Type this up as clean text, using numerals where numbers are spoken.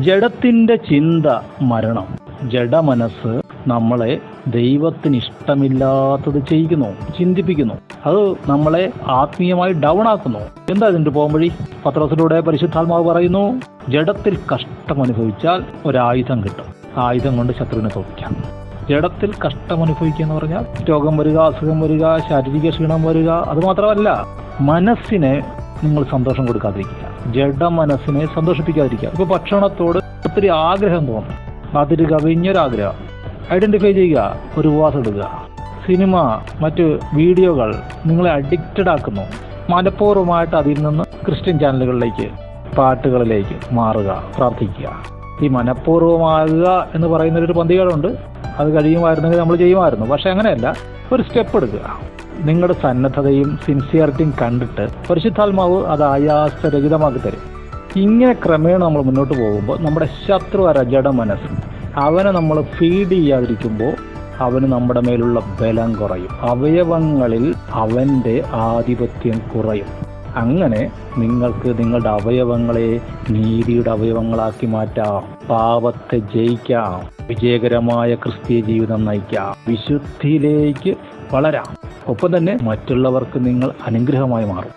ജഡത്തിൻ്റെ ചിന്ത മരണം. ജഡമനസ്സ് നമ്മളെ ദൈവത്തിന് ഇഷ്ടമില്ലാത്തത് ചെയ്യിക്കുന്നു, ചിന്തിപ്പിക്കുന്നു. അത് നമ്മളെ ആത്മീയമായി ഡൗൺ ആക്കുന്നു. എന്താ ഇതിൻ്റെ പോംവഴി? പത്രോസിലൂടെ പരിശുദ്ധാത്മാവ് പറയുന്നു, ജഡത്തിൽ കഷ്ടമനുഭവിച്ചാൽ ഒരായുധം കിട്ടും. ആയുധം കൊണ്ട് ശത്രുവിനെ തോൽപ്പിക്കാം. ജഡത്തിൽ കഷ്ടമനുഭവിക്കുക എന്ന് പറഞ്ഞാൽ രോഗം വരിക, അസുഖം വരിക, ശാരീരിക ക്ഷീണം വരിക. അതുമാത്രമല്ല, മനസ്സിനെ നിങ്ങൾ സന്തോഷം കൊടുക്കാതിരിക്കുക, ജഡമനസ്സിനെ സന്തോഷിപ്പിക്കാതിരിക്കുക. ഇപ്പോൾ ഭക്ഷണത്തോട് ഒത്തിരി ആഗ്രഹം തോന്നും, അതിൽ കവിഞ്ഞൊരാഗ്രഹം ഐഡൻറ്റിഫൈ ചെയ്യുക, ഒരു ഉപവാസം എടുക്കുക. സിനിമ, മറ്റ് വീഡിയോകൾ നിങ്ങളെ അഡിക്റ്റഡ് ആക്കുന്നു. മനഃപൂർവ്വമായിട്ട് അതിൽ നിന്ന് ക്രിസ്ത്യൻ ചാനലുകളിലേക്ക്, പാട്ടുകളിലേക്ക് മാറുക, പ്രാർത്ഥിക്കുക. ഈ മനഃപൂർവ്വമാകുക എന്ന് പറയുന്നൊരു പന്തികേടുണ്ട്. അത് കഴിയുമായിരുന്നെങ്കിൽ നമ്മൾ ചെയ്യുമായിരുന്നു. പക്ഷെ അങ്ങനെയല്ല, ഒരു സ്റ്റെപ്പ് എടുക്കുക. നിങ്ങളുടെ സന്നദ്ധതയും സിൻസിയറിറ്റിയും കണ്ടിട്ട് പരിശുദ്ധാത്മാവ് അത് ആയാസരഹിതമാക്കി തരും. ഇങ്ങനെ ക്രമേണ നമ്മൾ മുന്നോട്ട് പോകുമ്പോൾ നമ്മുടെ ശത്രു ജഡ മനസ്സ്, അവനെ നമ്മൾ ഫീഡ് ചെയ്യാതിരിക്കുമ്പോൾ അവന് നമ്മുടെ മേലുള്ള ബലം കുറയും, അവയവങ്ങളിൽ അവൻ്റെ ആധിപത്യം കുറയും. അങ്ങനെ നിങ്ങൾക്ക് നിങ്ങളുടെ അവയവങ്ങളെ നീതിയുടെ അവയവങ്ങളാക്കി മാറ്റാം, പാപത്തെ ജയിക്കാം, വിജയകരമായ ക്രിസ്തീയ ജീവിതം നയിക്കാം, വിശുദ്ധിയിലേക്ക് വളരാം. ഒപ്പം തന്നെ മറ്റുള്ളവർക്ക് നിങ്ങൾ അനുഗ്രഹമായി മാറും.